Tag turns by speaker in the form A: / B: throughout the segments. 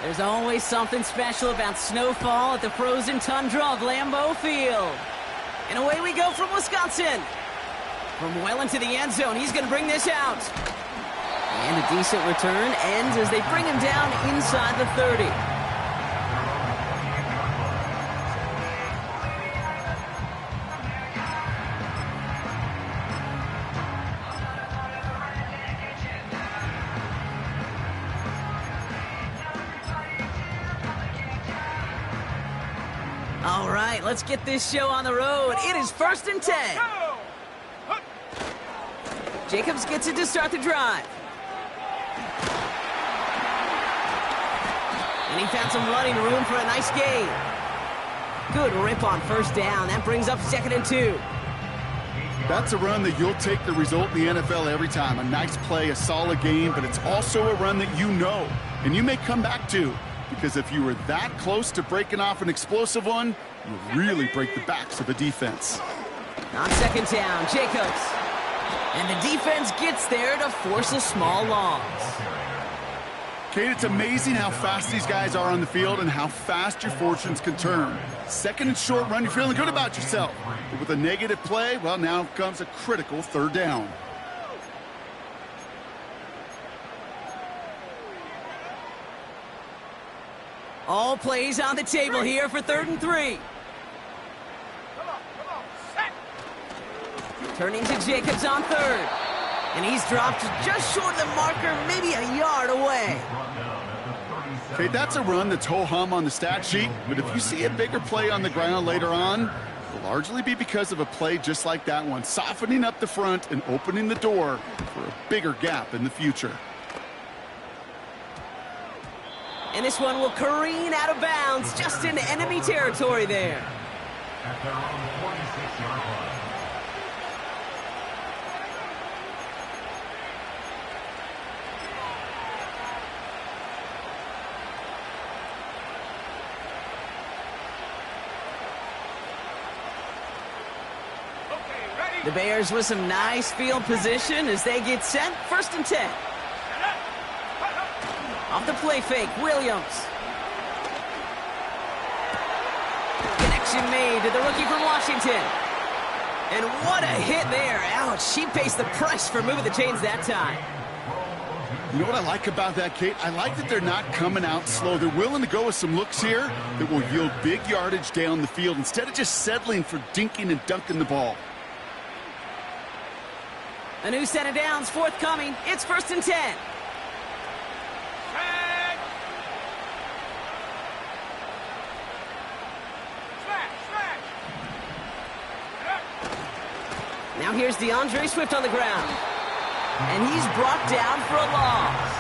A: There's always something special about snowfall at the frozen tundra of Lambeau Field. And away we go from Wisconsin. From well into the end zone, he's going to bring this out. And a decent return ends as they bring him down inside the 30. All right, let's get this show on the road. It is 1st and 10. Jacobs gets it to start the drive. And he found some running room for a nice gain. Good rip on 1st down. That brings up 2nd and 2.
B: That's a run that you'll take the result in the NFL every time. A nice play, a solid game, but it's also a run that you know and you may come back to. Because if you were that close to breaking off an explosive one, you really break the backs of a defense.
A: On 2nd down, Jacobs. And the defense gets there to force a small loss.
B: Kate, it's amazing how fast these guys are on the field and how fast your fortunes can turn. 2nd and short run, you're feeling good about yourself. But with a negative play, well, now comes a critical 3rd down.
A: All plays on the table here for 3rd and 3. Turning to Jacobs on 3rd. And he's dropped just short of the marker, maybe a yard away.
B: Okay, that's a run that's ho-hum on the stat sheet, but if you see a bigger play on the ground later on, it'll largely be because of a play just like that one, softening up the front and opening the door for a bigger gap in the future.
A: And this one will careen out of bounds, just into enemy territory there.
C: At their own 46-yard line.
A: The Bears with some nice field position as they get set. 1st and 10. Off the play fake, Williams. Connection made to the rookie from Washington. And what a hit there. Ouch, she faced the price for moving the chains that time.
B: You know what I like about that, Kate? I like that they're not coming out slow. They're willing to go with some looks here that will yield big yardage down the field instead of just settling for dinking and dunking the ball.
A: A new set of downs forthcoming. It's 1st and 10. Now here's DeAndre Swift on the ground. And he's brought down for a loss.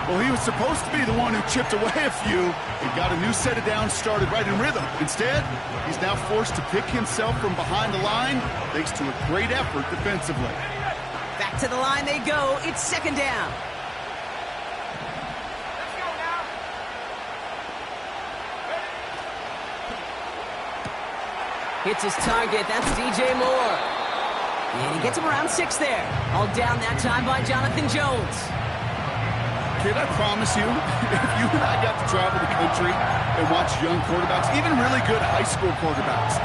B: Well, he was supposed to be the one who chipped away a few and got a new set of downs started right in rhythm. Instead, he's now forced to pick himself from behind the line thanks to a great effort defensively.
A: Back to the line they go. It's 2nd down. Hits his target. That's DJ Moore. And he gets him around 6 there. All down that time by Jonathan Jones.
B: Kid, I promise you, if you and I got to travel the country and watch young quarterbacks, even really good high school quarterbacks,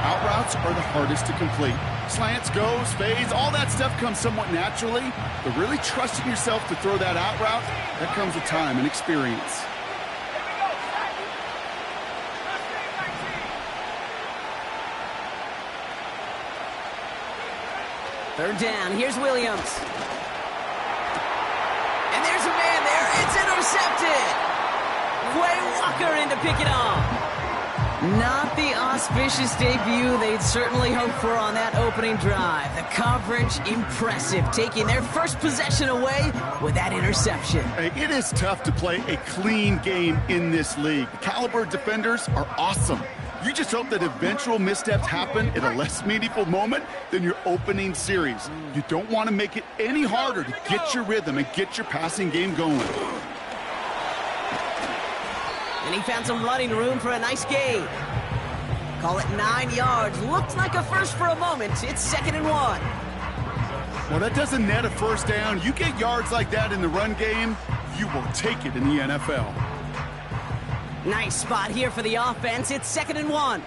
B: out routes are the hardest to complete. Slants, goes, fades, all that stuff comes somewhat naturally, but really trusting yourself to throw that out route, that comes with time and experience.
A: Third down, here's Williams. And there's a man there, it's intercepted! Quay Walker in to pick it off. Not the auspicious debut they'd certainly hoped for on that opening drive. The coverage, impressive, taking their first possession away with that interception.
B: Hey, it is tough to play a clean game in this league. The caliber defenders are awesome. You just hope that eventual missteps happen at a less meaningful moment than your opening series. You don't want to make it any harder to get your rhythm and get your passing game going.
A: And he found some running room for a nice gain. Call it 9 yards. Looked like a first for a moment. It's 2nd and 1.
B: Well, that doesn't net a first down. You get yards like that in the run game, you will take it in the NFL.
A: Nice spot here for the offense. It's 2nd and 1.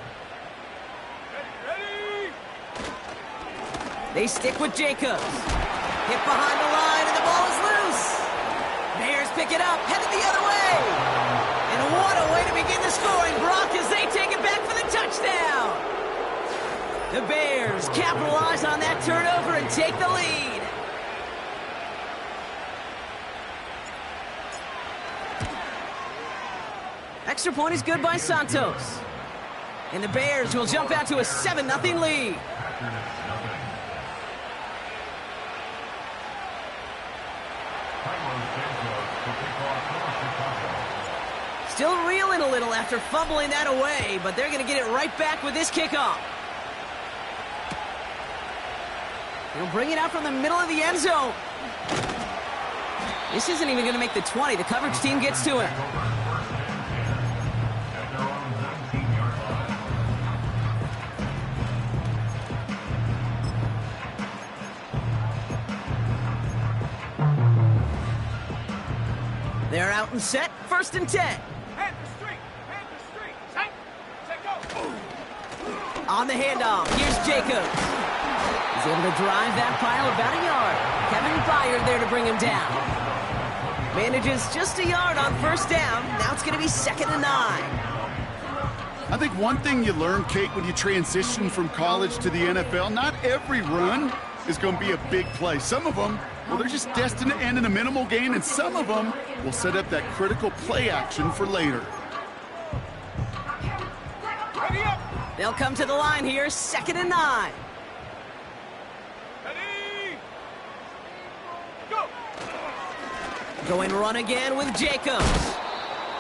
A: They stick with Jacobs. Hit behind the line, and the ball is loose. Bears pick it up, headed the other way. And what a way to begin the scoring, Brock, as they take it back for the touchdown. The Bears capitalize on that turnover and take the lead. Extra point is good by Santos. And the Bears will jump out to a 7-0 lead. Still reeling a little after fumbling that away, but they're going to get it right back with this kickoff. They'll bring it out from the middle of the end zone. This isn't even going to make the 20. The coverage team gets to him. They're out and set. 1st and 10. On the handoff, here's Jacobs. He's able to drive that pile about a yard. Kevin Byard there to bring him down. Manages just a yard on 1st down. Now it's going to be 2nd and 9.
B: I think one thing you learn, Kate, when you transition from college to the NFL, not every run is going to be a big play. Some of them, well, they're just destined to end in a minimal gain, and some of them will set up that critical play action for later.
A: They'll come to the line here, 2nd and 9.
C: Ready? Go!
A: Going run again with Jacobs.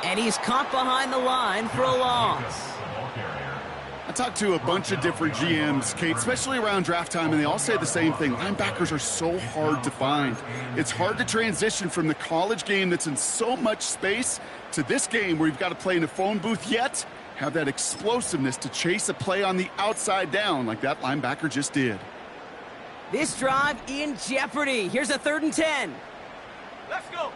A: And he's caught behind the line for a loss.
B: I talked to a bunch of different GMs, Kate, especially around draft time, and they all say the same thing. Linebackers are so hard to find. It's hard to transition from the college game that's in so much space to this game where you've got to play in a phone booth, yet have that explosiveness to chase a play on the outside down like that linebacker just did.
A: This drive in jeopardy. Here's a 3rd and 10.
C: Let's go!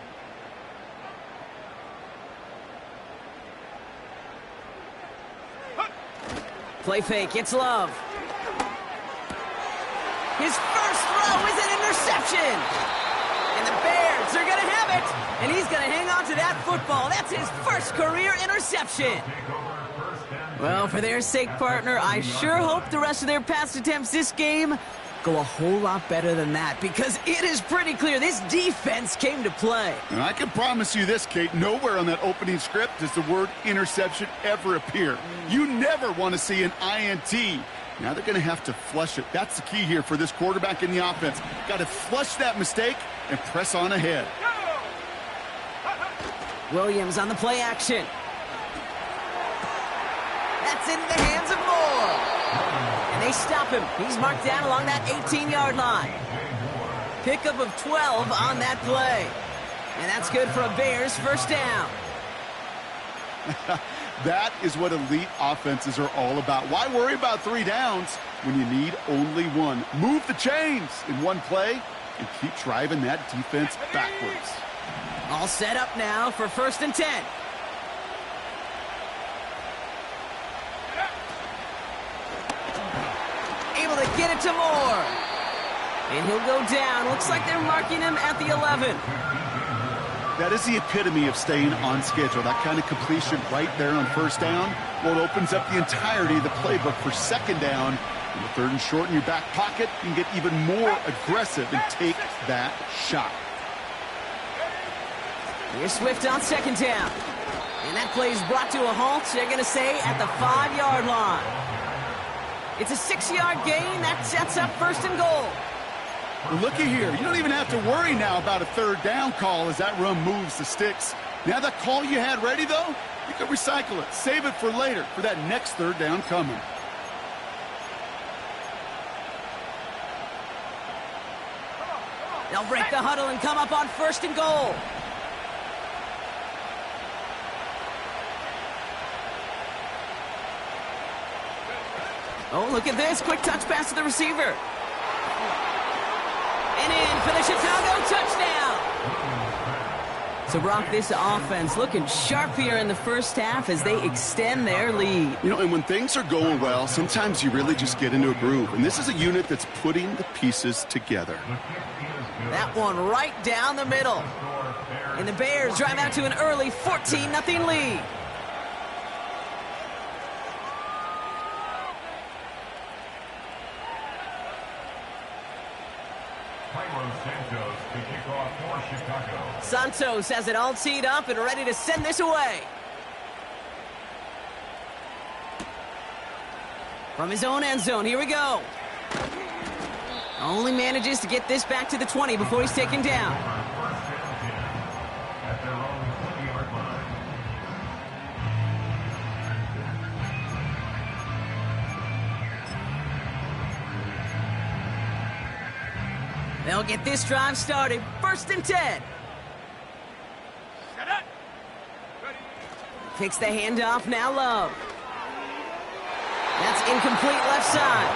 A: Play fake, it's Love. His first throw is an interception. And the Bears are going to have it. And he's going to hang on to that football. That's his first career interception. Well, for their sake, partner, I sure hope the rest of their pass attempts this game go a whole lot better than that, because it is pretty clear this defense came to play.
B: And I can promise you this, Kate, nowhere on that opening script does the word interception ever appear. You never want to see an INT. Now they're going to have to flush it. That's the key here for this quarterback in the offense. Got to flush that mistake and press on ahead.
A: Williams on the play action. That's into the hands of Moore. And they stop him. He's marked down along that 18-yard line. Pickup of 12 on that play. And that's good for a Bears first down.
B: That is what elite offenses are all about. Why worry about 3 downs when you need only 1? Move the chains in one play and keep driving that defense backwards.
A: All set up now for 1st and 10. Able to get it to Moore. And he'll go down. Looks like they're marking him at the 11.
B: That is the epitome of staying on schedule. That kind of completion right there on 1st down. Well, it opens up the entirety of the playbook for 2nd down. And the 3rd and short in your back pocket, you can get even more aggressive and take that shot.
A: Here's Swift on 2nd down. And that play is brought to a halt, they're going to say, at the 5-yard line. It's a 6-yard gain. That sets up 1st and goal.
B: Well, looky here. You don't even have to worry now about a 3rd down call as that run moves the sticks. Now that call you had ready, though, you can recycle it. Save it for later for that next 3rd down coming.
A: They'll break the huddle and come up on 1st and goal. Oh, look at this. Quick touch pass to the receiver. And in for the Chicago touchdown. So, Brock, this offense looking sharp here in the first half as they extend their lead.
B: You know, and when things are going well, sometimes you really just get into a groove. And this is a unit that's putting the pieces together.
A: That one right down the middle. And the Bears drive out to an early 14-0 lead. Santos has it all teed up and ready to send this away. From his own end zone, here we go. Only manages to get this back to the 20 before he's taken down. They'll get this drive started. 1st and 10. Takes the handoff, now Love. That's incomplete left side.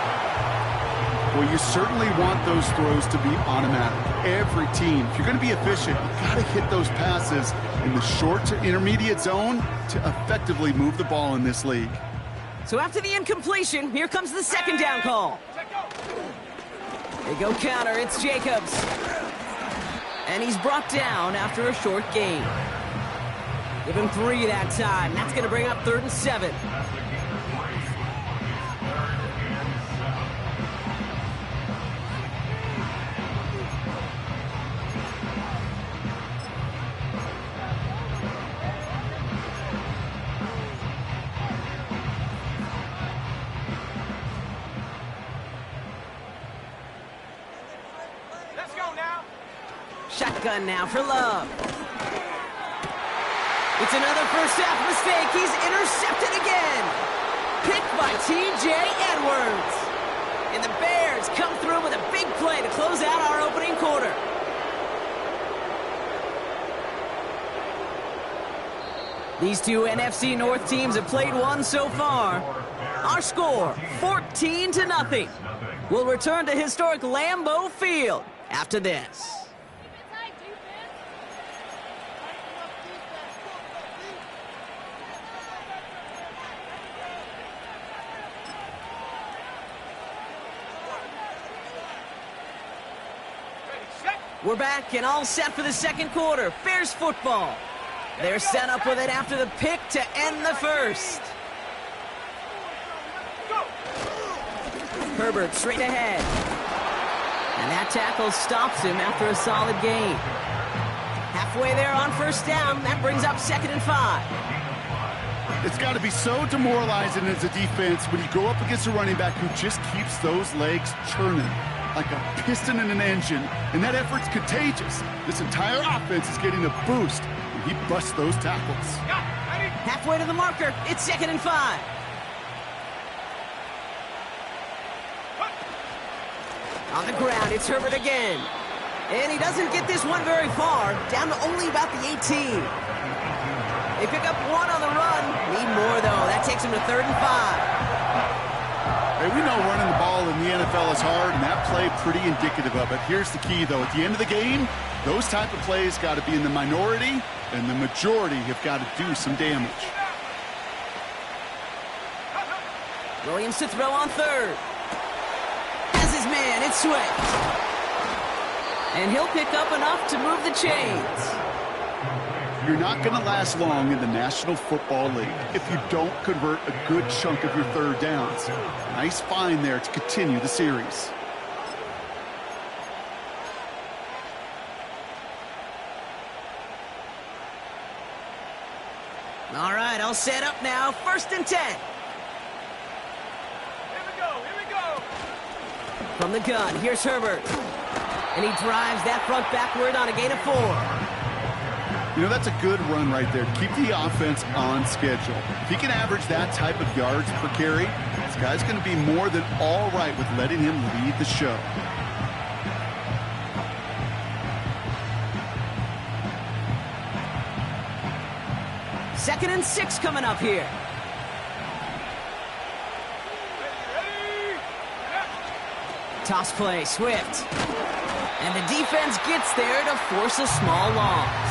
B: Well, you certainly want those throws to be automatic. Every team, if you're going to be efficient, you've got to hit those passes in the short to intermediate zone to effectively move the ball in this league.
A: So after the incompletion, here comes the 2nd down call. They go counter, it's Jacobs. And he's brought down after a short gain. Give him 3 that time. That's going to bring up 3rd and 7.
C: Let's go now.
A: Shotgun now for Love. It's another first half mistake. He's intercepted again. Picked by T.J. Edwards. And the Bears come through with a big play to close out our opening quarter. These two NFC North teams have played one so far. Our score, 14-0. We'll return to historic Lambeau Field after this. We're back and all set for the 2nd quarter. Bears football. They're set up with it after the pick to end the 1st. Herbert straight ahead. And that tackle stops him after a solid gain. Halfway there on 1st down. That brings up 2nd and 5.
B: It's got to be so demoralizing as a defense when you go up against a running back who just keeps those legs churning like a piston in an engine, and that effort's contagious. This entire offense is getting a boost when he busts those tackles.
A: Halfway to the marker, it's 2nd and 5. On the ground, it's Herbert again. And he doesn't get this one very far, down to only about the 18. They pick up 1 on the run. Need more, though. That takes him to 3rd and 5.
B: Hey, we know running the ball in the NFL is hard, and that play pretty indicative of it. Here's the key, though. At the end of the game, those type of plays got to be in the minority, and the majority have got to do some damage.
A: Williams to throw on 3rd. As his man, it's Swift. And he'll pick up enough to move the chains.
B: You're not going to last long in the National Football League if you don't convert a good chunk of your 3rd downs. Nice find there to continue the series.
A: All right, all set up now. 1st and 10.
C: Here we go, here we go.
A: From the gun, here's Herbert. And he drives that front backward on a gain of 4.
B: You know, that's a good run right there to keep the offense on schedule. If he can average that type of yards per carry, this guy's going to be more than all right with letting him lead the show.
A: Second and 6 coming up here. Toss play, Swift. And the defense gets there to force a small loss.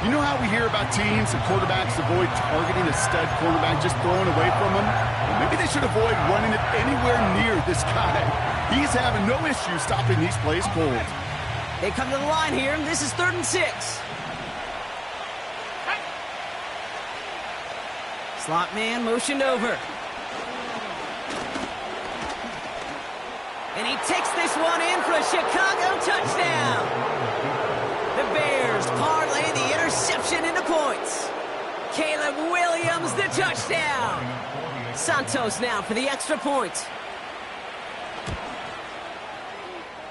B: You know how we hear about teams and quarterbacks avoid targeting a stud quarterback, just throwing away from him? Well, maybe they should avoid running it anywhere near this guy. He's having no issue stopping these plays cold.
A: They come to the line here, and this is 3rd and 6. Slot man motioned over. And he takes this one in for a Chicago touchdown. The Bears parlay the interception into points. Caleb Williams, the touchdown. Santos now for the extra point.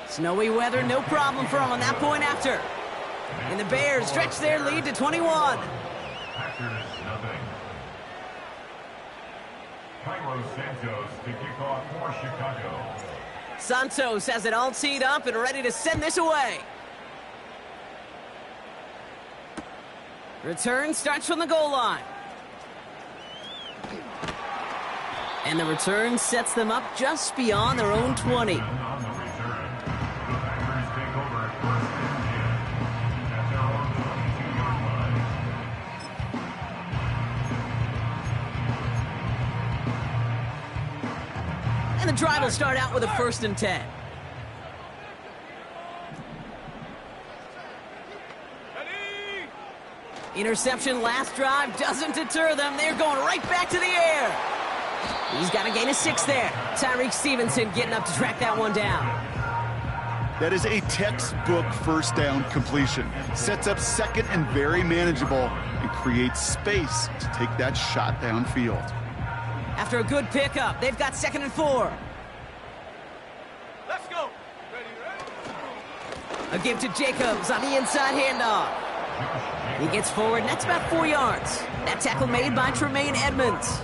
A: Snowy weather, no problem for him on that point after. And the Bears stretch their lead to 21.
D: Santos to kick off for Chicago.
A: Santos has it all teed up and ready to send this away. Return starts from the goal line. And the return sets them up just beyond their own 20. And the drive will start out with a 1st and 10. Interception last drive doesn't deter them. They're going right back to the air. He's got a gain of 6 there. Tyreek Stevenson getting up to track that one down.
B: That is a textbook 1st down completion. Sets up 2nd and very manageable and creates space to take that shot downfield.
A: After a good pickup, they've got 2nd and 4.
C: Let's go.
A: A give to Jacobs on the inside handoff. He gets forward, and that's about 4 yards. That tackle made by Tremaine Edmonds.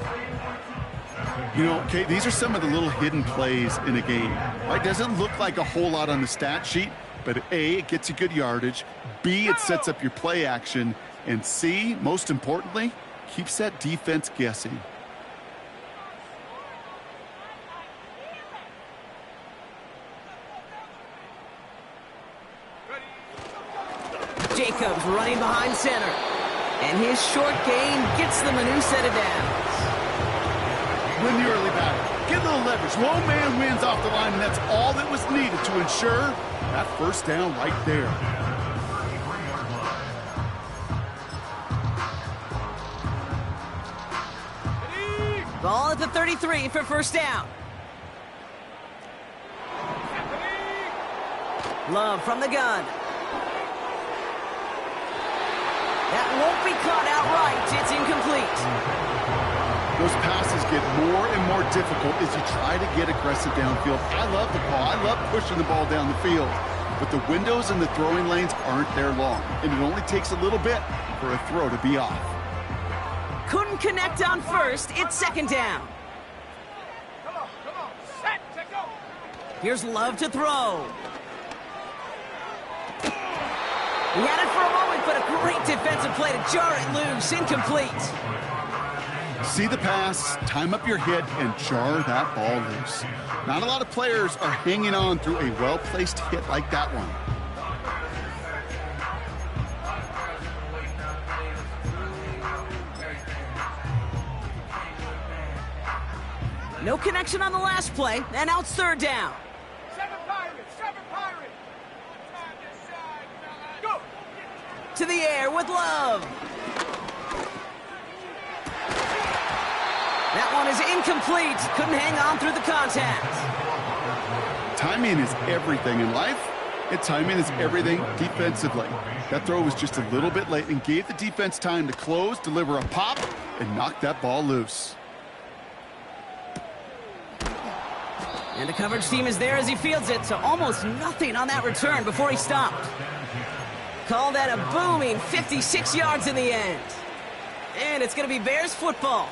B: You know, okay, these are some of the little hidden plays in a game. Right? Doesn't look like a whole lot on the stat sheet, but A, it gets you good yardage. B, it sets up your play action. And C, most importantly, keeps that defense guessing.
A: Jacobs running behind center. And his short gain gets them a new set of downs.
B: Win the early battle. Get a little leverage. Low man wins off the line, and that's all that was needed to ensure that 1st down right there.
A: Ball at the 33 for 1st down. Love from the gun. That won't be caught outright. It's incomplete.
B: Those passes get more and more difficult as you try to get aggressive downfield. I love the call. I love pushing the ball down the field. But the windows and the throwing lanes aren't there long. And it only takes a little bit for a throw to be off.
A: Couldn't connect on 1st. It's 2nd down.
C: Come on. Set to go.
A: Here's Love to throw. He had it for a moment, but a great defensive play to jar it loose. Incomplete.
B: See the pass, time up your hit, and jar that ball loose. Not a lot of players are hanging on through a well-placed hit like that one.
A: No connection on the last play, and now it's 3rd down.
C: 7 Pirates. Go.
A: To the air with Love. That one is incomplete. Couldn't hang on through the contact.
B: Timing is everything in life, and timing is everything defensively. That throw was just a little bit late and gave the defense time to close, deliver a pop, and knock that ball loose.
A: And the coverage team is there as he fields it, so almost nothing on that return before he stopped. Call that a booming 56 yards in the end. And it's going to be Bears football.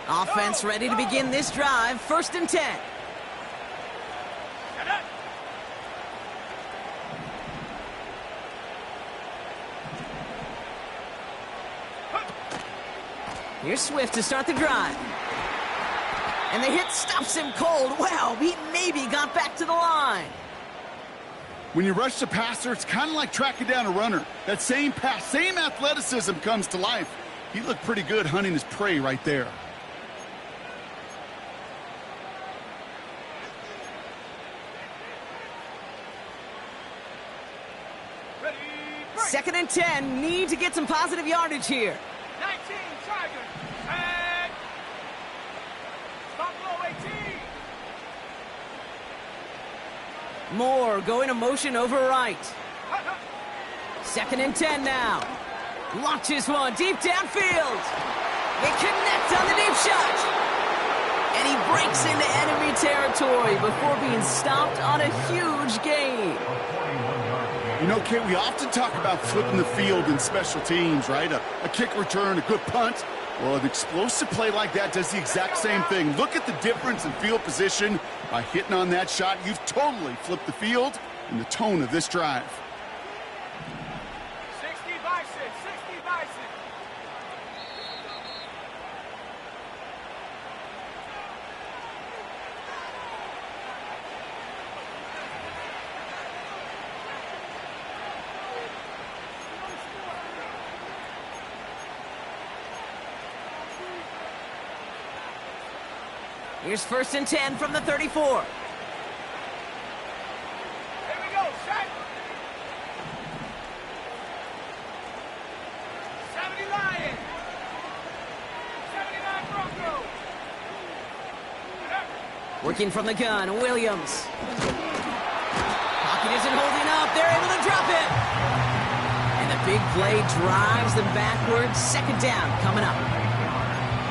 A: Offense ready to begin this drive. 1st and 10. Here's Swift to start the drive. And the hit stops him cold. Wow, he maybe got back to the line.
B: When you rush the passer, it's kind of like tracking down a runner. That same pass, same athleticism comes to life. He looked pretty good hunting his prey right there.
C: Ready, break.
A: 2nd and 10. Need to get some positive yardage here.
C: 19, Tigers. And stop low, 18.
A: Moore going to motion over right. 2nd and 10 now. Launches one deep downfield. They connect on the deep shot. And he breaks into enemy territory before being stopped on a huge gain.
B: You know, Kate, we often talk about flipping the field in special teams, right? A kick return, a good punt. Well, an explosive play like that does the exact same thing. Look at the difference in field position. By hitting on that shot, you've totally flipped the field and the tone of this drive.
C: 60 Bison, 60 Bison.
A: Here's 1st and 10 from the 34.
C: Here we go, set. 70 Lions. 79 Broncos.
A: Working from the gun, Williams. Pocket isn't holding up. They're able to drop it. And the big play drives them backwards. 2nd down coming up.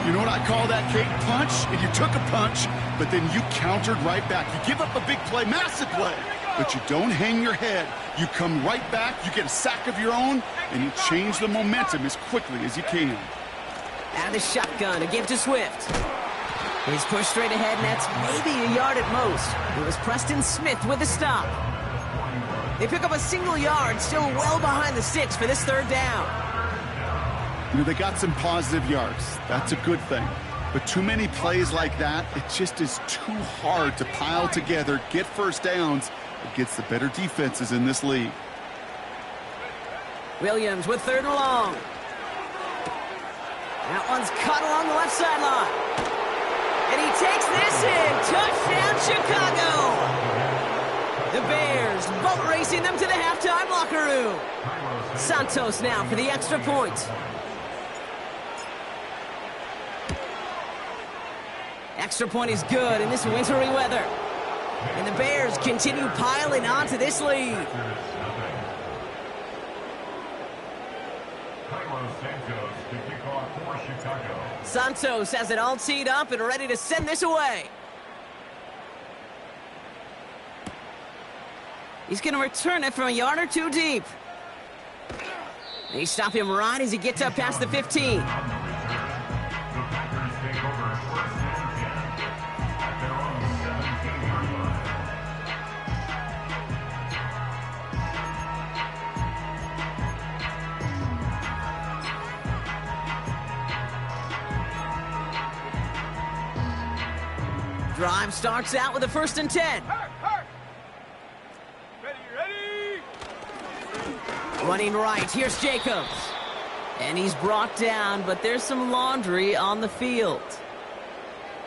B: You know what I call that, Kate? Punch, and you took a punch, but then you countered right back. You give up a big play, massive play, but you don't hang your head. You come right back, you get a sack of your own, and you change the momentum as quickly as you can.
A: Out of the shotgun to give to Swift. He's pushed straight ahead, and that's maybe a yard at most. It was Preston Smith with a stop. They pick up a single yard, still well behind the sticks for this 3rd down.
B: You know, they got some positive yards. That's a good thing. But too many plays like that, it just is too hard to pile together, get 1st downs against the better defenses in this league.
A: Williams with 3rd and long. That one's cut along the left sideline. And he takes this in. Touchdown, Chicago. The Bears boat racing them to the halftime locker room. Santos now for the extra point. Extra point is good in this wintry weather. And the Bears continue piling onto this lead. Santos has it all teed up and ready to send this away. He's going to return it from a yard or two deep. And he stopped him right as he gets up past the 15. Drive starts out with a 1st and 10.
C: Ready.
A: Running right, here's Jacobs. And he's brought down, but there's some laundry on the field.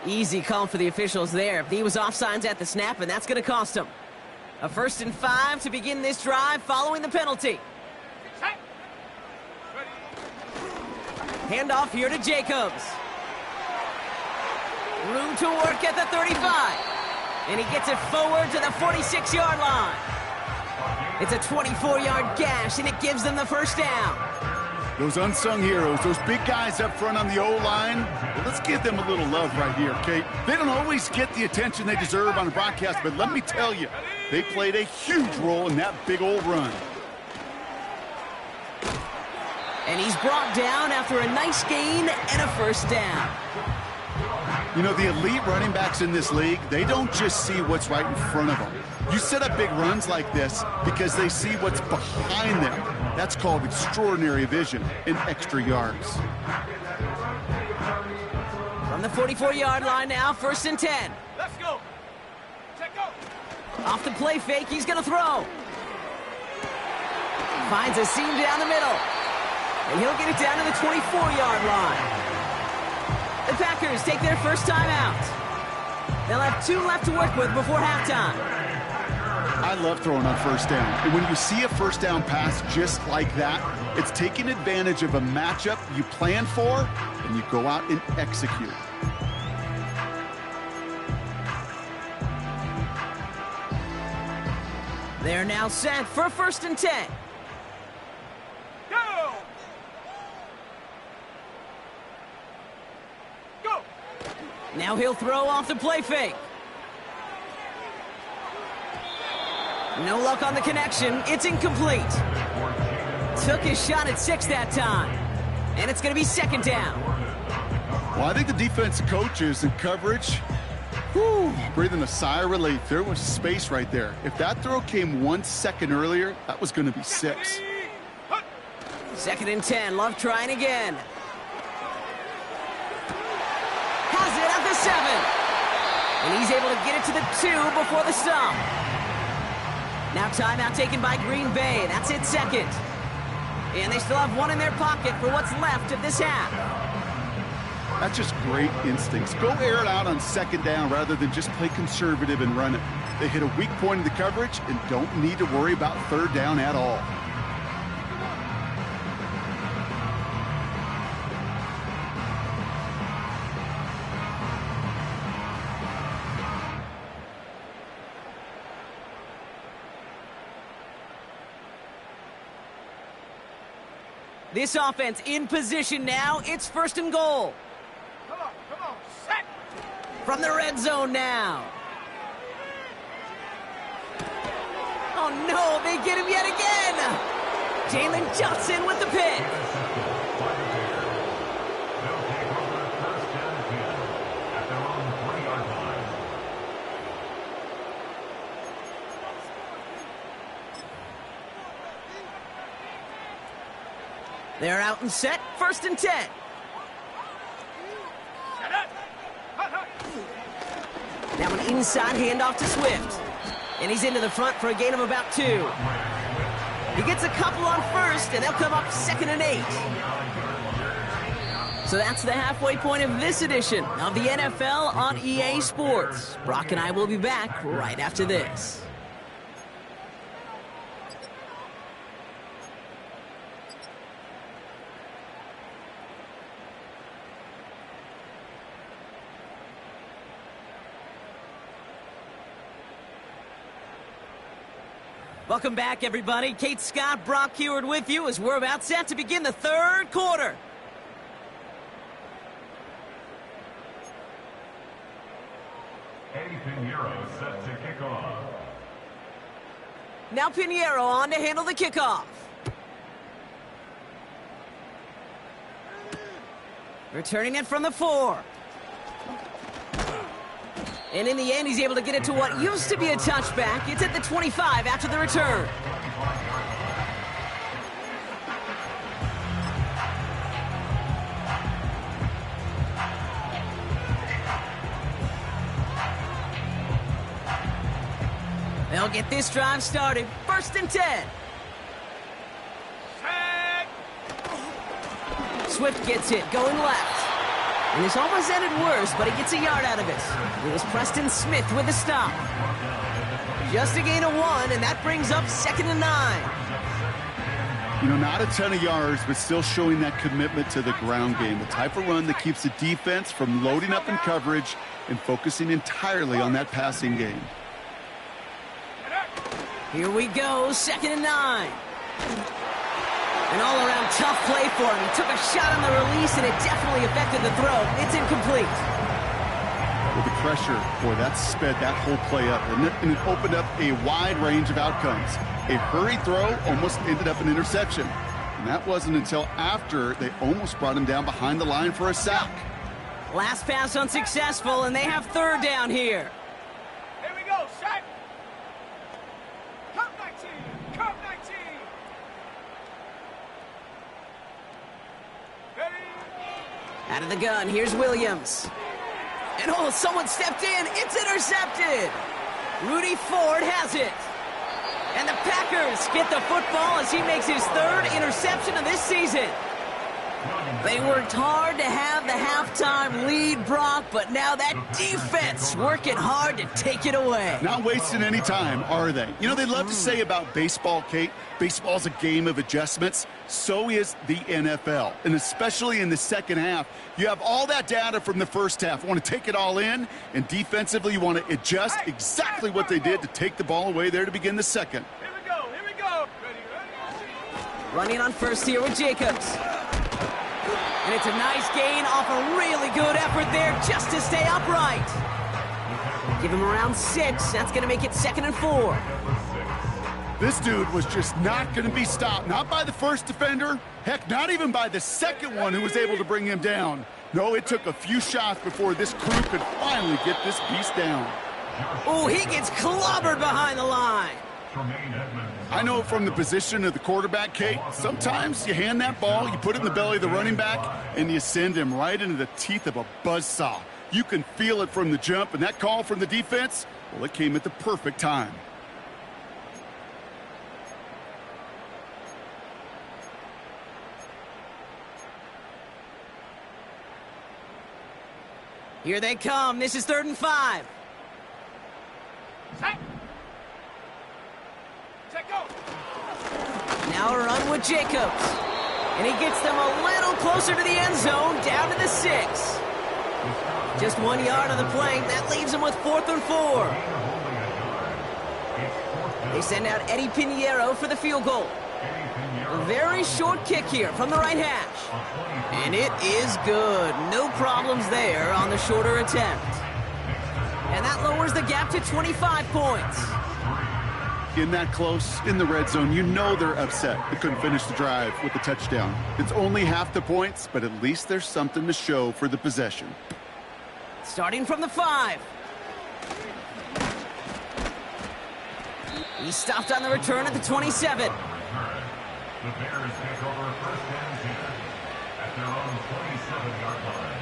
A: Easy call for the officials there. He was offsides at the snap, and that's going to cost him. A 1st and 5 to begin this drive following the penalty.
C: Set. Ready.
A: Handoff here to Jacobs. Room to work at the 35. And he gets it forward to the 46-yard line. It's a 24-yard gash, and it gives them the 1st down.
B: Those unsung heroes, those big guys up front on the O-line, well, let's give them a little love right here, Kate. They don't always get the attention they deserve on the broadcast, but let me tell you, they played a huge role in that big old run.
A: And he's brought down after a nice gain and a 1st down.
B: You know, the elite running backs in this league, they don't just see what's right in front of them. You set up big runs like this because they see what's behind them. That's called extraordinary vision and extra yards.
A: the 44-yard line now, 1st and 10.
C: Let's go. Check go.
A: Off the play fake, he's going to throw. Finds a seam down the middle. And he'll get it down to the 24-yard line. The Packers take their first time out. They'll have 2 left to work with before halftime.
B: I love throwing on first down. And when you see a first down pass just like that, it's taking advantage of a matchup you plan for, and you go out and execute.
A: They're now set for 1st and 10.
C: Go. Go.
A: Now he'll throw off the play fake. No luck on the connection. It's incomplete. Took his shot at 6 that time. And it's going to be 2nd down.
B: Well, I think the defense coaches and coverage, breathing a sigh of relief. There was space right there. If that throw came 1 second earlier, that was going to be 6.
A: 2nd and 10. Love trying again. Has it at the 7. And he's able to get it to the 2 before the stop. Now timeout taken by Green Bay. That's it, 2nd. And they still have 1 in their pocket for what's left of this half.
B: That's just great instincts. Go air it out on 2nd down rather than just play conservative and run it. They hit a weak point in the coverage and don't need to worry about 3rd down at all.
A: This offense in position now. It's 1st and goal.
C: Come on, set.
A: From the red zone now. Oh no, they get him yet again. Jalen Johnson with the pick. They're out and set, 1st and 10. Now an inside handoff to Swift. And he's into the front for a gain of about 2. He gets a couple on 1st, and they'll come up 2nd and 8. So that's the halfway point of this edition of the NFL on EA Sports. Brock and I will be back right after this. Welcome back, everybody. Kate Scott, Brock Heward with you as we're about set to begin the 3rd quarter.
D: Eddie Pinheiro set to kick off.
A: Now Pinheiro on to handle the kickoff. Returning it from the 4. And in the end, he's able to get it to what used to be a touchback. It's at the 25 after the return. They'll get this drive started. 1st and 10. Swift gets it, going left. And this almost ended worse, but he gets a yard out of it. It was Preston Smith with the stop. Just a gain of 1, and that brings up 2nd and 9.
B: You know, not a ton of yards, but still showing that commitment to the ground game. The type of run that keeps the defense from loading up in coverage and focusing entirely on that passing game.
A: Here we go, 2nd and 9. An all-around tough play for him. He took a shot on the release, and it definitely affected the throw. It's incomplete.
B: With the pressure, boy, that sped that whole play up, and it opened up a wide range of outcomes. A hurried throw almost ended up an interception. And that wasn't until after they almost brought him down behind the line for a sack.
A: Last pass unsuccessful, and they have 3rd down here.
C: Here we go, set. Come 19, come 19.
A: Out of the gun, here's Williams. And oh, someone stepped in. It's intercepted. Rudy Ford has it. And the Packers get the football as he makes his third interception of this season. They worked hard to have the halftime lead, Brock, but now that defense working hard to take it away.
B: Not wasting any time, are they? You know, they love to say about baseball, Kate, baseball's a game of adjustments. So is the NFL. And especially in the second half, you have all that data from the first half. You want to take it all in, and defensively you want to adjust exactly what they did to take the ball away there to begin the second.
C: Here we go, here we go. Ready.
A: Running on first here with Jacobs. And it's a nice gain off a really good effort there just to stay upright. Give him around 6. That's going to make it 2nd and 4.
B: This dude was just not going to be stopped. Not by the first defender. Heck, not even by the second one who was able to bring him down. No, it took a few shots before this crew could finally get this beast down.
A: Oh, he gets clobbered behind the line.
B: I know from the position of the quarterback, Kate, sometimes you hand that ball, you put it in the belly of the running back, and you send him right into the teeth of a buzzsaw. You can feel it from the jump, and that call from the defense, well, it came at the perfect time.
A: Here they come. This is 3rd and 5.
C: Set. Set, go.
A: Now a run with Jacobs. And he gets them a little closer to the end zone, down to the 6. Just 1 yard on the play. That leaves them with 4th and 4. They send out Eddie Pinheiro for the field goal. A very short kick here from the right hash. And it is good. No problems there on the shorter attempt. And that lowers the gap to 25 points.
B: In that close, in the red zone, you know they're upset. They couldn't finish the drive with the touchdown. It's only half the points, but at least there's something to show for the possession.
A: Starting from the 5. He stopped on the return at the 27.
D: The Bears take over 1st and 10 at their own 27-yard line.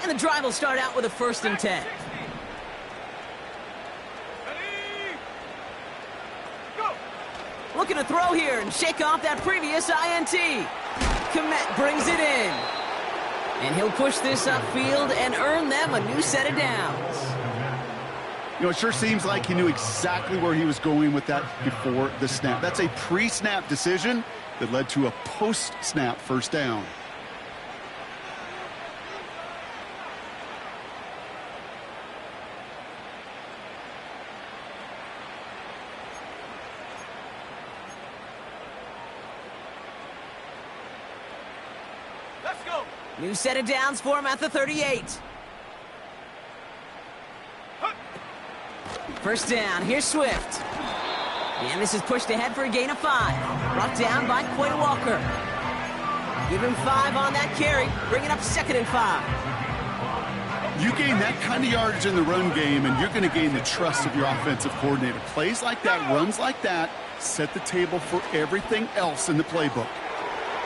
A: And the drive will start out with a 1st and 10.
C: Ready. Go.
A: Looking to throw here and shake off that previous INT. Komet brings it in. And he'll push this upfield and earn them a new set of downs.
B: You know, it sure seems like he knew exactly where he was going with that before the snap. That's a pre-snap decision that led to a post-snap first down.
C: Let's go.
A: New set of downs for him at the 38. First down, here's Swift. And this is pushed ahead for a gain of 5. Brought down by Quay Walker. Give him 5 on that carry, bring it up 2nd and 5.
B: You gain that kind of yardage in the run game, and you're going to gain the trust of your offensive coordinator. Plays like that, runs like that, set the table for everything else in the playbook.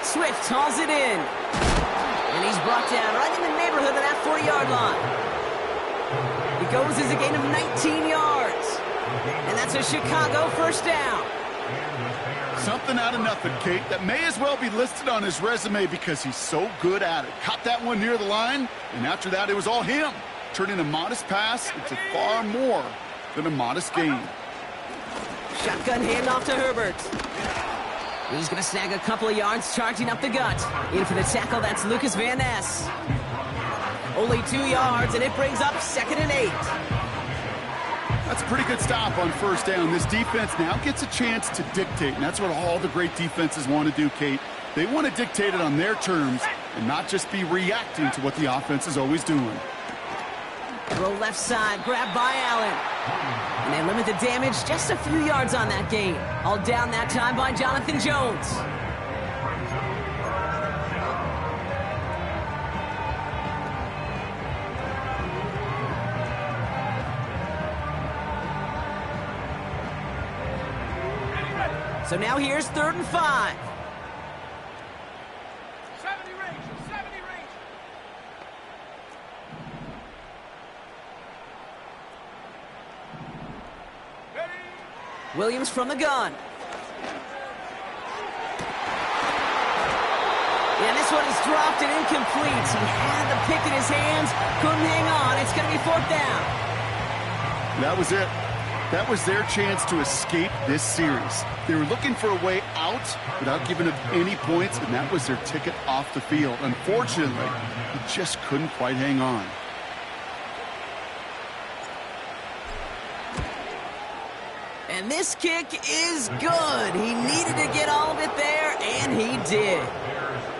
A: Swift hauls it in. And he's brought down right in the neighborhood of that 40-yard line. He goes as a gain of 19 yards. And that's a Chicago first down.
B: Something out of nothing, Kate, that may as well be listed on his resume because he's so good at it. Caught that one near the line, and after that it was all him, turning a modest pass into far more than a modest gain.
A: Shotgun handoff to Herbert. He's going to snag a couple of yards, charging up the gut. In for the tackle, that's Lucas Van Ness. Only 2 yards, and it brings up 2nd and 8.
B: That's a pretty good stop on first down. This defense now gets a chance to dictate, and that's what all the great defenses want to do, Kate. They want to dictate it on their terms and not just be reacting to what the offense is always doing.
A: Throw left side, grabbed by Allen. And they limit the damage, just a few yards on that gain. All down that time by Jonathan Jones. So now here's 3rd and 5.
C: 70 range, 70 range. Ready?
A: Williams from the gun. And this one is dropped and incomplete. He had the pick in his hands, couldn't hang on. It's going to be 4th down.
B: That was it. That was their chance to escape this series. They were looking for a way out without giving up any points, and that was their ticket off the field. Unfortunately, he just couldn't quite hang on.
A: And this kick is good. He needed to get all of it there, and he did.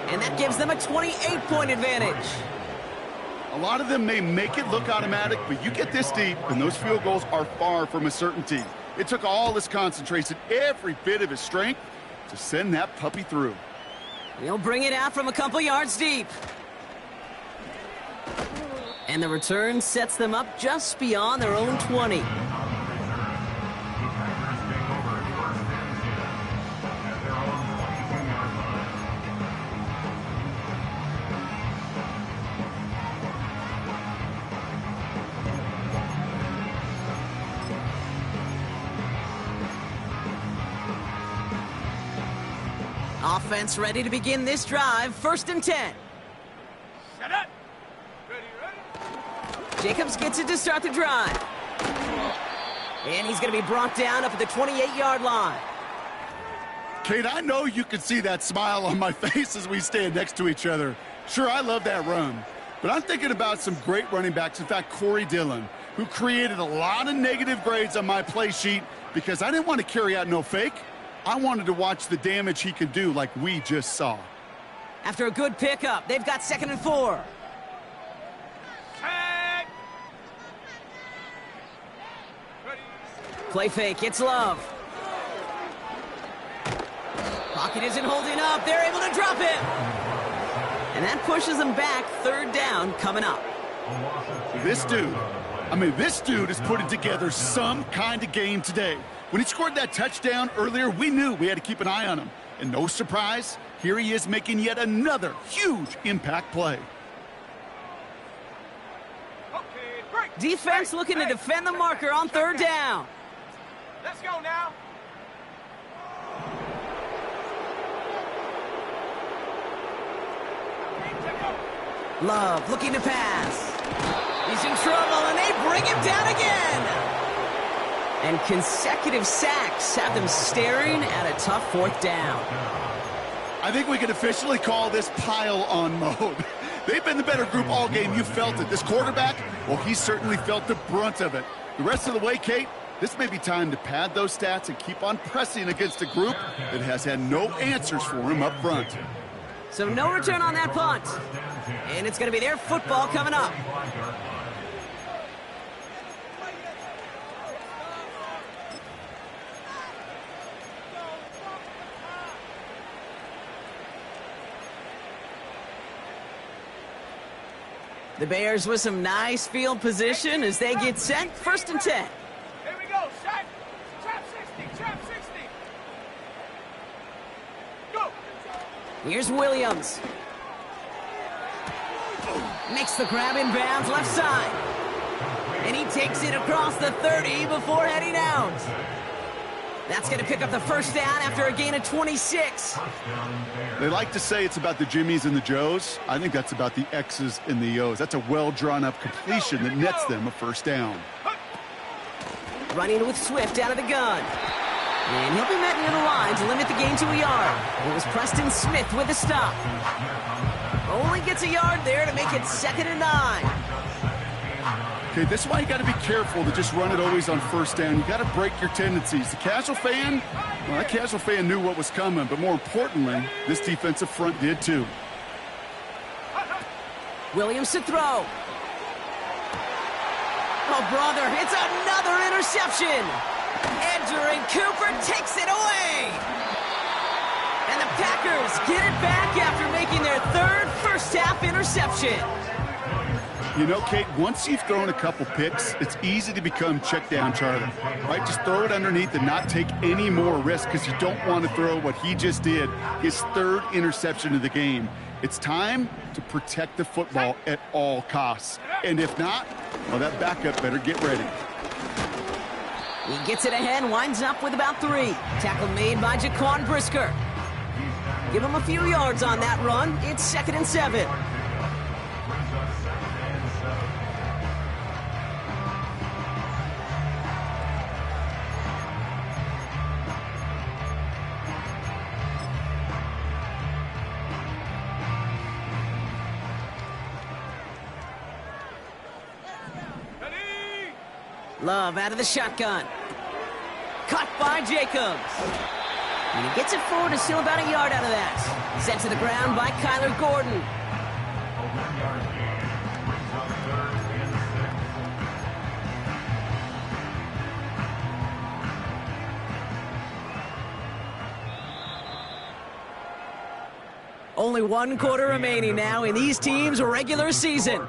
A: And that gives them a 28-point advantage.
B: A lot of them may make it look automatic, but you get this deep, and those field goals are far from a certainty. It took all his concentration, every bit of his strength, to send that puppy through.
A: He'll bring it out from a couple yards deep. And the return sets them up just beyond their own 20. Offense ready to begin this drive. 1st and 10.
C: Set up. Ready?
A: Jacobs gets it to start the drive. And he's going to be brought down up at the 28-yard line.
B: Kate, I know you can see that smile on my face as we stand next to each other. Sure, I love that run. But I'm thinking about some great running backs. In fact, Corey Dillon, who created a lot of negative grades on my play sheet because I didn't want to carry out no fake. I wanted to watch the damage he could do like we just saw.
A: After a good pickup, they've got 2nd and 4.
C: Set. Ready?
A: Play fake, it's Love. Pocket isn't holding up. They're able to drop it. And that pushes them back. 3rd down coming up.
B: This dude is putting together some kind of game today. When he scored that touchdown earlier, we knew we had to keep an eye on him. And no surprise, here he is making yet another huge impact play.
C: Okay, break.
A: Defense looking to defend the marker on 3rd down.
C: Let's go now.
A: Love looking to pass. He's in trouble, and they bring him down again. And consecutive sacks have them staring at a tough 4th down.
B: I think we can officially call this pile-on mode. They've been the better group all game. You felt it. This quarterback, well, he certainly felt the brunt of it. The rest of the way, Kate, this may be time to pad those stats and keep on pressing against a group that has had no answers for him up front.
A: So no return on that punt. And it's going to be their football coming up. The Bears with some nice field position as they get set. 1st and 10.
C: Here we go. Set. Trap 60. Trap 60. Go.
A: Here's Williams. Makes the grab in bounds left side. And he takes it across the 30 before heading out. That's going to pick up the 1st down after a gain of 26.
B: They like to say it's about the Jimmies and the Joes. I think that's about the X's and the O's. That's a well-drawn-up completion that nets them a 1st down.
A: Running with Swift out of the gun. And he'll be met near the line to limit the gain to a yard. It was Preston Smith with a stop. Only gets a yard there to make it 2nd and 9.
B: Okay, this is why you got to be careful to just run it always on 1st down. You got to break your tendencies. The casual fan, well, that casual fan knew what was coming, but more importantly, this defensive front did too.
A: Williams to throw. Oh, brother, it's another interception. Edger and Cooper takes it away. And the Packers get it back after making their 3rd first-half interception.
B: You know, Kate, once you've thrown a couple picks, it's easy to become check down Charlie, right? Just throw it underneath and not take any more risk because you don't want to throw what he just did, his third interception of the game. It's time to protect the football at all costs. And if not, well, that backup better get ready.
A: He gets it ahead, winds up with about 3. Tackle made by Jaquan Brisker. Give him a few yards on that run. It's 2nd and 7. Love out of the shotgun. Caught by Jacobs. And he gets it forward to steal about a yard out of that. Sent to the ground by Kyler Gordon. Only 1 quarter remaining now in these teams' regular season.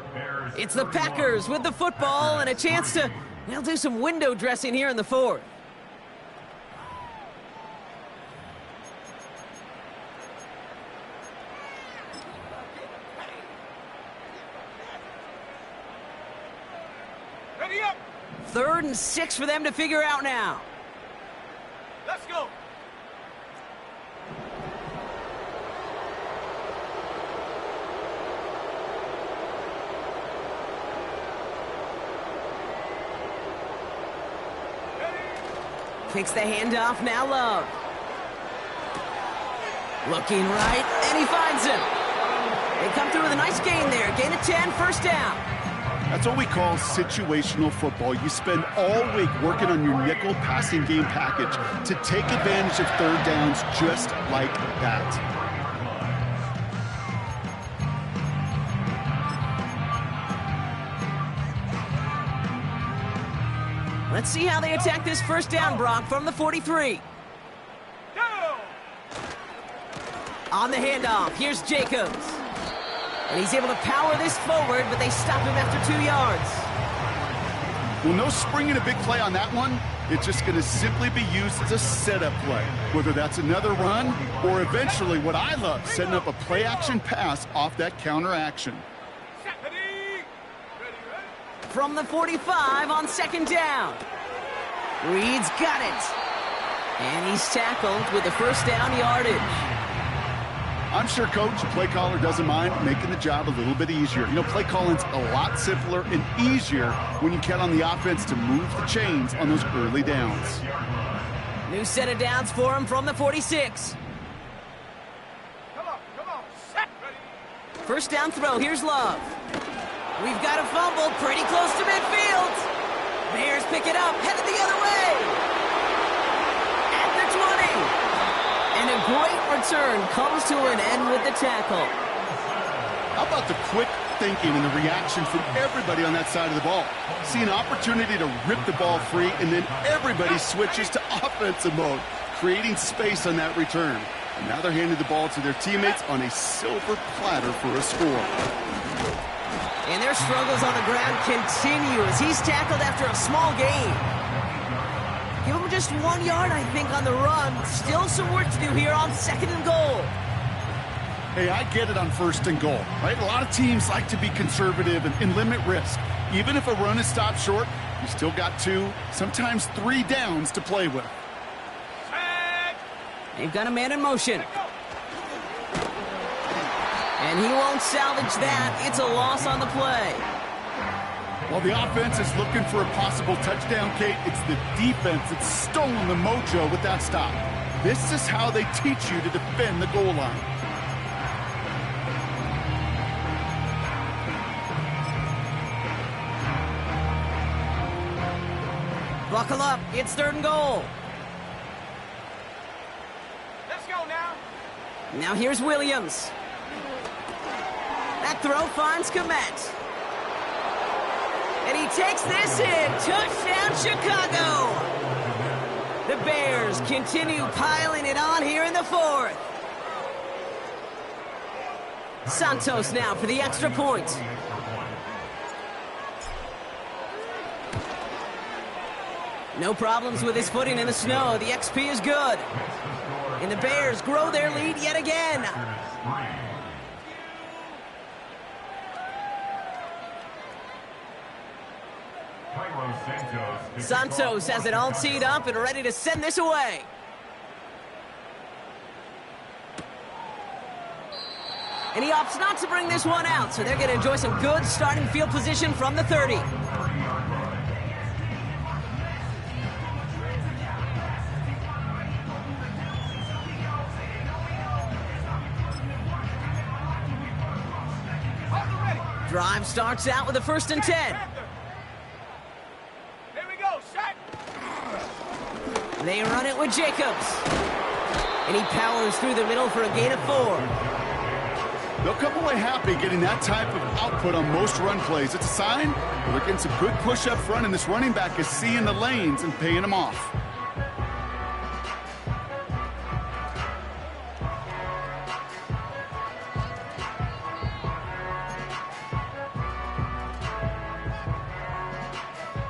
A: It's the Packers with the football and a chance to, they'll do some window dressing here in the 4th.
C: Ready up.
A: 3rd and 6 for them to figure out now.
C: Let's go.
A: Kicks the handoff, now Love. Looking right, and he finds him. They come through with a nice gain there. Gain of 10, 1st down.
B: That's what we call situational football. You spend all week working on your nickel passing game package to take advantage of 3rd downs just like that.
A: Let's see how they attack this 1st down, Brock, from the 43.
C: Go.
A: On the handoff, here's Jacobs. And he's able to power this forward, but they stop him after 2 yards.
B: Well, no springing a big play on that one. It's just going to simply be used as a setup play, whether that's another run or eventually what I love, setting up a play-action pass off that counter action.
A: From the 45 on 2nd down. Reed's got it. And he's tackled with the 1st down yardage.
B: I'm sure Coach, play caller, doesn't mind making the job a little bit easier. You know, play calling's a lot simpler and easier when you count on the offense to move the chains on those early downs.
A: New set of downs for him from the 46.
C: Come on. Set. Ready.
A: 1st down throw, here's Love. We've got a fumble pretty close to midfield. Bears pick it up, headed the other way. At the 20. And a great return comes to an end with the tackle.
B: How about the quick thinking and the reaction from everybody on that side of the ball? See an opportunity to rip the ball free, and then everybody switches to offensive mode, creating space on that return. And now they're handing the ball to their teammates on a silver platter for a score.
A: And their struggles on the ground continue as he's tackled after a small gain. Give him just 1 yard, I think, on the run. Still some work to do here on 2nd and goal.
B: Hey, I get it on 1st and goal, right? A lot of teams like to be conservative and limit risk. Even if a run is stopped short, you still got 2, sometimes 3 downs to play with.
A: They've got a man in motion. And he won't salvage that. It's a loss on the play.
B: While the offense is looking for a possible touchdown, Kate, it's the defense that's stolen the mojo with that stop. This is how they teach you to defend the goal line.
A: Buckle up. It's 3rd and goal.
C: Let's go now.
A: Now here's Williams. That throw finds Komet. And he takes this in. Touchdown, Chicago. The Bears continue piling it on here in the 4th. Santos now for the extra point. No problems with his footing in the snow. The XP is good. And the Bears grow their lead yet again. Santos has it all teed up and ready to send this away. And he opts not to bring this one out, so they're going to enjoy some good starting field position from the 30. Drive starts out with a 1st and 10.
C: Here we go, set.
A: They run it with Jacobs. And he powers through the middle for a gain of 4.
B: They'll come away happy getting that type of output on most run plays. It's a sign that they're getting some good push up front, and this running back is seeing the lanes and paying them off.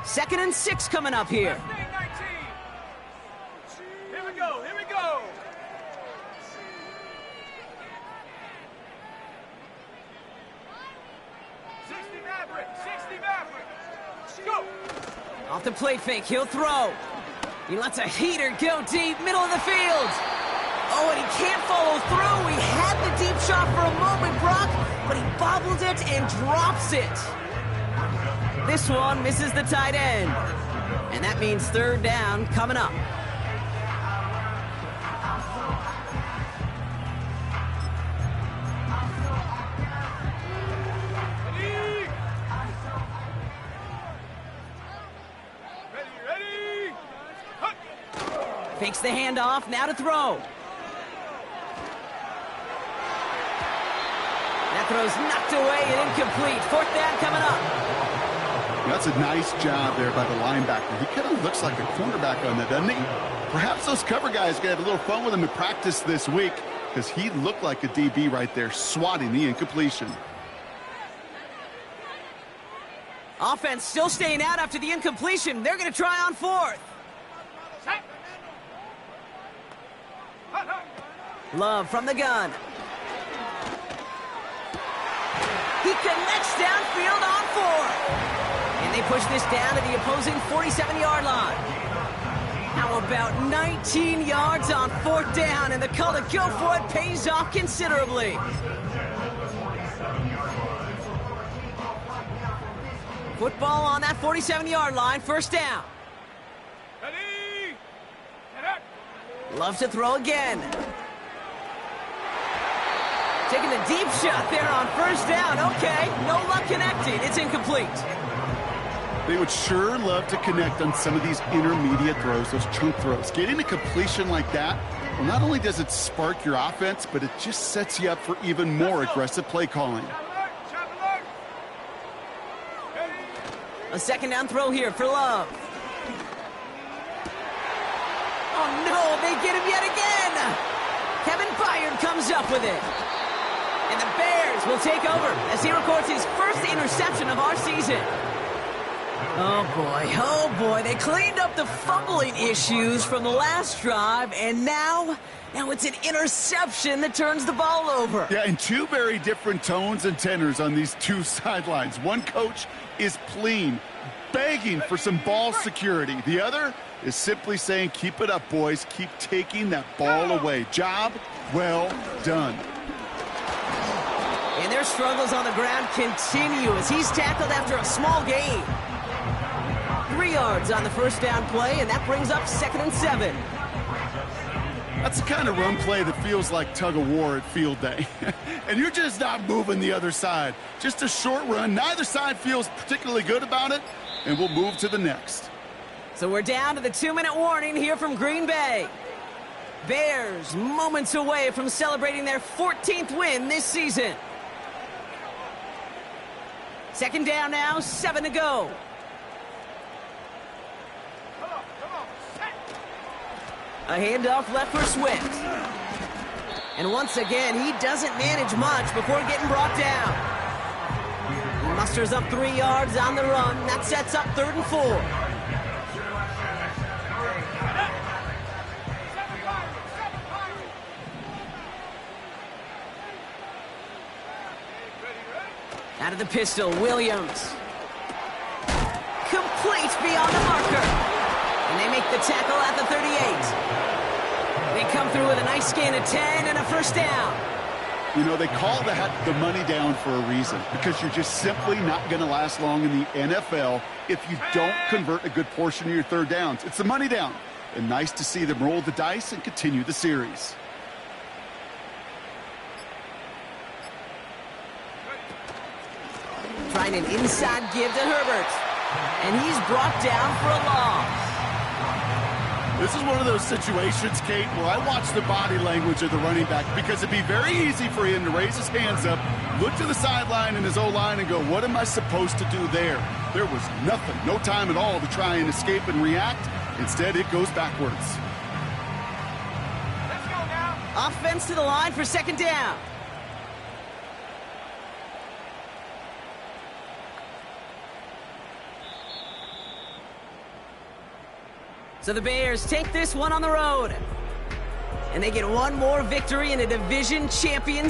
A: Second and 6 coming up here.
C: Here we go, here we go. 60 Maverick. Go.
A: Off the play fake, he'll throw. He lets a heater go deep, middle of the field. Oh, and he can't follow through. He had the deep shot for a moment, Brock, but he bobbled it and drops it. This one misses the tight end. And that means 3rd down coming up. Fakes the handoff, now to throw. That throw's knocked away and incomplete. 4th down coming up.
B: That's a nice job there by the linebacker. He kind of looks like a cornerback on that, doesn't he? Perhaps those cover guys can have a little fun with him in practice this week, because he looked like a DB right there, swatting the incompletion.
A: Offense still staying out after the incompletion. They're going to try on 4th. Love from the gun. He connects downfield on 4th. And they push this down to the opposing 47-yard line. How about 19 yards on 4th down, and the call to go for it pays off considerably. Football on that 47-yard line, 1st down.
C: Ready.
A: Loves to throw again. Taking the deep shot there on 1st down. Okay, no luck connecting. It's incomplete.
B: They would sure love to connect on some of these intermediate throws, those chunk throws. Getting a completion like that, well, not only does it spark your offense, but it just sets you up for even more aggressive play calling.
A: A 2nd down throw here for Love. Oh, no, they get him yet again. Kevin Byard comes up with it. And the Bears will take over as he records his 1st interception of our season. Oh boy, they cleaned up the fumbling issues from the last drive, and now it's an interception that turns the ball over.
B: Yeah, and 2 very different tones and tenors on these 2 sidelines. One coach is pleading, begging for some ball security. The other is simply saying, keep it up, boys. Keep taking that ball away. Job well done.
A: And their struggles on the ground continue as he's tackled after a small gain. 3 yards on the 1st down play, and that brings up 2nd and 7.
B: That's the kind of run play that feels like tug of war at field day. And you're just not moving the other side. Just a short run. Neither side feels particularly good about it, and we'll move to the next.
A: So we're down to the 2-minute warning here from Green Bay. Bears moments away from celebrating their 14th win this season. 2nd down now, 7 to go. A handoff left for Swift. And once again, he doesn't manage much before getting brought down. He musters up 3 yards on the run. That sets up 3rd and 4. Out of the pistol, Williams. Complete beyond the marker. And they make the tackle at the 38. They come through with a nice gain of 10 and a first down.
B: You know, they call that the money down for a reason, because you're just simply not going to last long in the NFL if you don't convert a good portion of your third downs. It's the money down. And nice to see them roll the dice and continue the series.
A: Trying an inside give to Herbert. And he's brought down for a loss.
B: This is one of those situations, Kate, where I watch the body language of the running back, because it'd be very easy for him to raise his hands up, look to the sideline and his O-line and go, what am I supposed to do there? There was nothing, no time at all to try and escape and react. Instead, it goes backwards.
C: Let's go now.
A: Offense to the line for second down. So the Bears take this one on the road. And they get one more victory in a division champions.